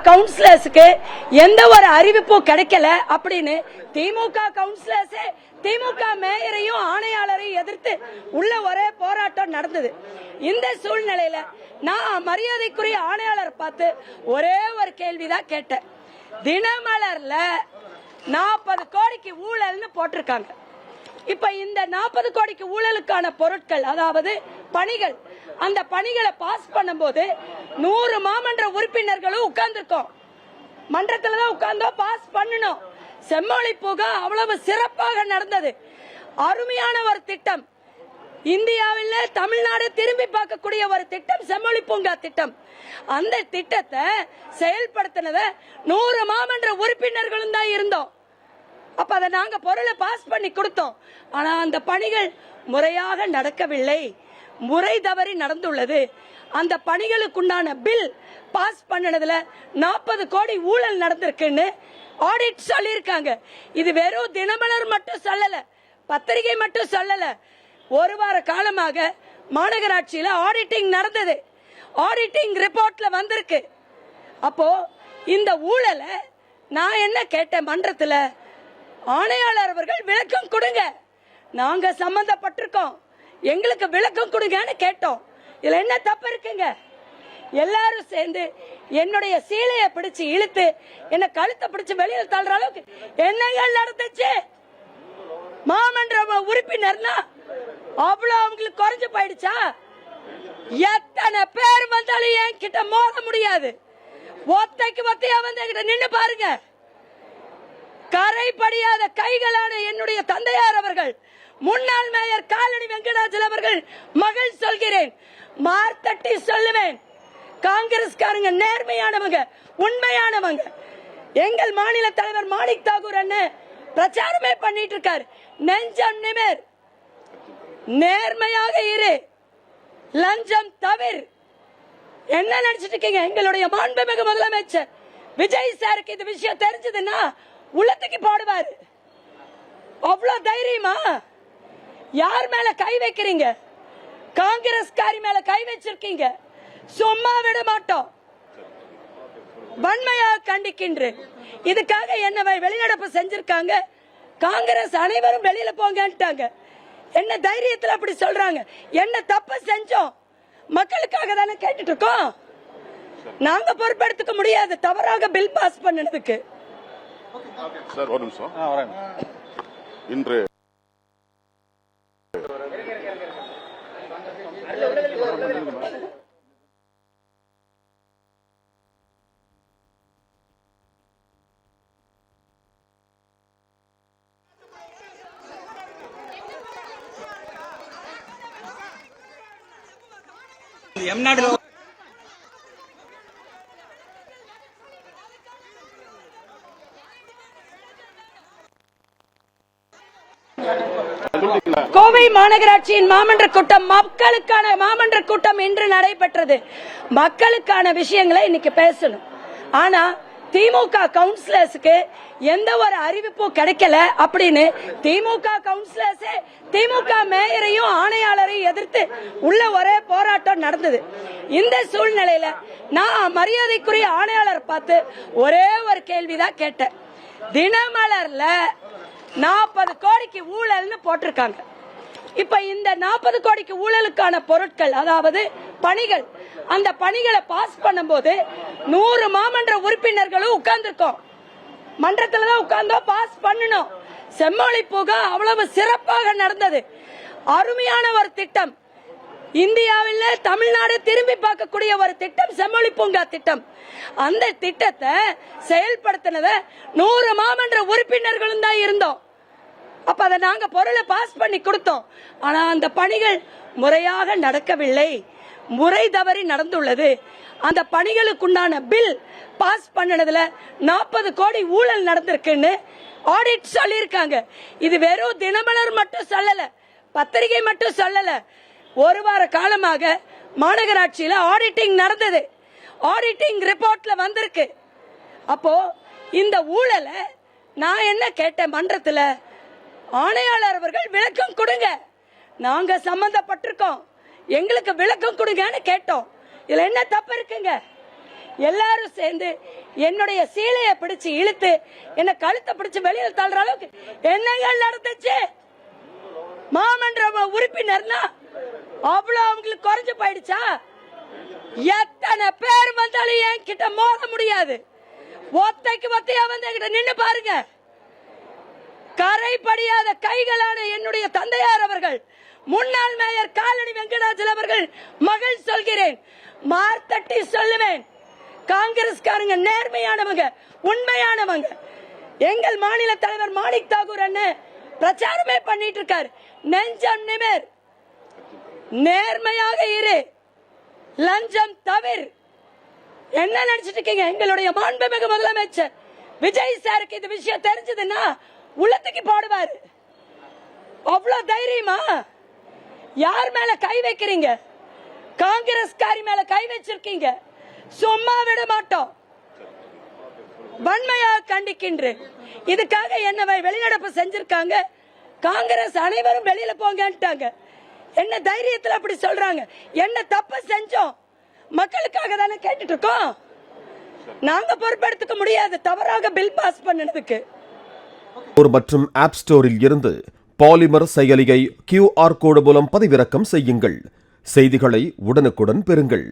கவுன்சிலர்ஸ்க்கு எந்த ஒரு அறிவிப்பும் கிடைக்கல அப்படின்னு திமுக கவுன்சிலர்ஸ் திமுக மேயரையும் ஆணையாளரையும் எதிர்த்து உள்ள ஒரே போராட்டம் நடந்தது. இந்த சூழ்நிலையில நான் மரியாதைக்குரிய ஆணையாளர் பார்த்து ஒரே ஒரு கேள்விதான் கேட்டேன். தினமலர்ல 40 கோடிக்கு ஊழல்னு போட்டிருக்காங்க. இப்ப இந்த 40 கோடிக்கு ஊழலுக்கான பொருட்கள், அதாவது பணிகள், அந்த பணிகளை பாஸ் பண்ணும்போது 100 மாமன்ற உறுப்பினர்களும் உட்கார்ந்துருக்கோம். மன்றத்துல உட்கார்ந்தோம், பாஸ் பண்ணணும். செம்மொழி பூங்கா அவ்வளவு சிறப்பாக நடந்தது. அருமையான ஒரு திட்டம். இந்தியாவில் தமிழ்நாடு திரும்பி பார்க்கக்கூடிய ஒரு திட்டம் செம்மொழி பூங்கா திட்டம். அந்த திட்டத்தை செயல்படுத்தினத 100 மாமன்ற உறுப்பினர்களும் தான் இருந்தோம். அப்ப அதை நாங்க பொருளை பாஸ் பண்ணி கொடுத்தோம். ஆனா அந்த பணிகள் முறையாக நடக்கவில்லை, முறை தவறி நடந்துள்ளது. அந்த பணிகளுக்குண்டான பில் பாஸ் பண்ணதுல 40 கோடி ஊழல் நடந்திருக்குன்னு ஆடிட் சொல்லியிருக்காங்க. இது வெறும் தினமலர் மட்டும் சொல்லல, பத்திரிகை மட்டும் சொல்லல. ஒரு வார காலமாக மாநகராட்சியில ஆடிட்டிங் நடந்தது. ஆடிட்டிங் ரிப்போர்ட்ல வந்திருக்கு. அப்போ இந்த ஊழலை நான் என்ன கேட்டேன் மன்றத்துல, ஆணையாளர் அவர்கள் விளக்கம் கொடுங்க, நாங்க சம்பந்தப்பட்டிருக்கோம், எங்களுக்கு விளக்கம் கொடுங்கன்னு கேட்டோம். இதுல என்ன தப்பு இருக்குங்க? எல்லாரும் சேர்ந்து என்னுடைய சீலையை பிடிச்சு இழுத்து என்ன கழுத்தை பிடிச்சு வெளியில் தள்ளுற அளவுக்கு என்னங்க நடந்துச்சு? மாமன்ற உறுப்பினர்னா அவ்வளவு அவங்களுக்கு குறைஞ்சு போயிடுச்சா? எத்தனை பேர் வந்தாலும் என் கிட்ட மோத முடியாது. ஒத்தைக்கு ஒத்தையா வந்து என்கிட்ட நின்று பாருங்க. கரைப்படியாத கைகளான என்னுடைய தந்தையார் அவர்கள், முன்னாள் மேயர் காலனி வெங்கடாஜல் அவர்கள் மகள் சொல்கிறேன், மார்த்தட்டி சொல்லுவேன். காங்கிரஸ்காரங்க நேர்மையானவங்க, உண்மையானவங்க. எங்கள் மாநில தலைவர் மாணிக் தாகூர் அண்ணன் பிரச்சாரமே பண்ணிட்டு இருக்காரு. நெஞ்சம் நிமிர், நேர்மையாக இரு, லஞ்சம் தவிர. என்ன நினைச்சிட்டு இருக்கீங்க? எங்களுடைய மாண்புமிகு முதலமைச்சர் விஜய் சாருக்கு இந்த விஷயம் தெரிஞ்சதுன்னா உள்ளத்துக்கு போடுவாரு. அவ்வளவு தைரியமா? யார் மேல கை வைக்கிறீங்க? காங்கிரஸ்காரி மேல கை வச்சிருக்கீங்க. சும்மா விட மாட்டோம், வன்மையாக கண்டிக்கின்றேன். இதுக்காக என்ன வெளிநடப்பு செஞ்சிருக்காங்க. காங்கிரஸ் அனைவரும் வெளியில போங்கன்ட்டாங்க. என்ன தைரியத்தில் அப்படி சொல்றாங்க? என்ன தப்பு செஞ்சோம்? மக்களுக்காக தானே கேட்டுட்டு இருக்கோம். நாங்க பொறுப்பெடுத்துக்க முடியாது தவறாக பில் பாஸ் பண்ணதுக்கு. சார் ஒரு நிமிஷம். இன்று கோவை மாநகராட்சியின் மாமன்ற கூட்டம், மக்களுக்கான மாமன்ற கூட்டம் இன்று நடைபெற்றது. மக்களுக்கான விஷயங்களை இன்னைக்கு பேசணும். ஆனா திமுக கவுன்சிலர்ஸ்க்கு எந்த ஒரு அறிவிப்பும் கிடைக்கல அப்படின்னு திமுக கவுன்சிலர்ஸ் திமுக மேயரையும் ஆணையாளரையும் எதிர்த்து உள்ள ஒரே போராட்டம் நடந்தது. இந்த சூழ்நிலையில நான் மரியாதைக்குரிய ஆணையாளர் பார்த்து ஒரே ஒரு கேள்விதான் கேட்டேன். தினமலர்ல 40 கோடிக்கு ஊழல்னு போட்டிருக்காங்க. இப்ப இந்த 40 கோடிக்கு ஊழலுக்கான பொருட்கள், அதாவது பணிகள், அந்த பணிகளை பாஸ் பண்ணும்போது 100 மாமன்ற உறுப்பினர்களும் உட்கார்ந்துருக்கோம். மன்றத்துல உட்கார்ந்தோம், பாஸ் பண்ணணும். செம்மொழி பூங்கா அவ்வளவு சிறப்பாக நடந்தது. அருமையான ஒரு திட்டம். இந்தியாவில் தமிழ்நாடு திரும்பி பார்க்கக்கூடிய ஒரு திட்டம் செம்மொழி பூங்கா திட்டம். அந்த திட்டத்தை செயல்படுத்தினத 100 மாமன்ற உறுப்பினர்களும் தான் இருந்தோம். அப்ப அதை நாங்க பொருளை பாஸ் பண்ணி கொடுத்தோம். ஆனா அந்த பணிகள் முறையாக நடக்கவில்லை, முறை தவறி நடந்துள்ளது. அந்த பணிகளுக்குண்டான பில் பாஸ் பண்ணதுல 40 கோடி ஊழல் நடந்திருக்குன்னு ஆடிட் சொல்லியிருக்காங்க. இது வெறும் தினமலர் மட்டும் சொல்லல, பத்திரிகை மட்டும் சொல்லல. ஒரு வார காலமாக மாநகராட்சியில ஆடிட்டிங் நடந்தது. ஆடிட்டிங் ரிப்போர்ட்ல வந்திருக்கு. அப்போ இந்த ஊழலை நான் என்ன கேட்டேன் மன்றத்துல, ஆணையாளர் அவர்கள் விளக்கம் கொடுங்க, நாங்க சம்பந்தப்பட்டிருக்கோம், எங்களுக்கு விளக்கம் கொடுங்கன்னு கேட்டோம். இதுல என்ன தப்பு இருக்குங்க? எல்லாரும் சேர்ந்து என்னுடைய சீலையை பிடிச்சு இழுத்து என்ன கழுத்தை பிடிச்சு வெளியில தள்ளுற அளவுக்கு என்னங்கள் நடந்துச்சு. மாமன்ற உறுப்பினர்னா அவ்வளவு அவங்களுக்கு குறைஞ்சு போயிடுச்சா? எத்தனை பேர் வந்தாலும் என் கிட்ட மோத முடியாது. ஒத்தைக்கு ஒத்தையா வந்து என்கிட்ட நின்னு பாருங்க. கரை படியாத கைகளான என்னுடைய தந்தையார் அவர்கள், முன்னாள் மேயர் காலனி வெங்கடாஜல் அவர்கள் மகள் சொல்கிறேன், மார்த்தட்டி சொல்லுவேன். காங்கிரஸ்காரங்க நேர்மையானவங்க, உண்மையானவங்க. எங்கள் மாநில தலைவர் மாணிக் தாகூர் அண்ணன் பிரச்சாரமே பண்ணிட்டு இருக்காரு. நெஞ்சம் நிமிர், நேர்மையாக இரு, லஞ்சம் தவிர. என்ன நினைச்சிட்டு இருக்கீங்க? எங்களுடைய மாண்புமிகு முதலமைச்சர் விஜய் சாருக்கு இந்த விஷயம் தெரிஞ்சதுன்னா உள்ளத்துக்கு போடுவாரு. அவ்வளவு தைரியமா? யார் மேல கை வைக்கிறீங்க? காங்கிரஸ்காரி மேல கை வச்சிருக்கீங்க. சும்மா விட மாட்டோம். வன்மையாக கண்டிக்கின்றேன். இதுக்காக என்ன வெளிநடப்பு செஞ்சிருக்காங்க. காங்கிரஸ் அனைவரும் வெளியில போங்கன்ட்டாங்க. என்ன தைரியத்தில் அப்படி சொல்றாங்க? என்ன தப்பு செஞ்சோம்? மக்களுக்காக தானே கேட்டுட்டு இருக்கோம். நாங்க பொறுப்பெடுத்துக்க முடியாது தவறாக பில் பாஸ் பண்ணதுக்கு. மற்றும் ஆப் ஸ்டோரில் இருந்து பாலிமர் செயலியை QR கோடு மூலம் பதிவிறக்கம் செய்யுங்கள். செய்திகளை உடனுக்குடன் பெறுங்கள்.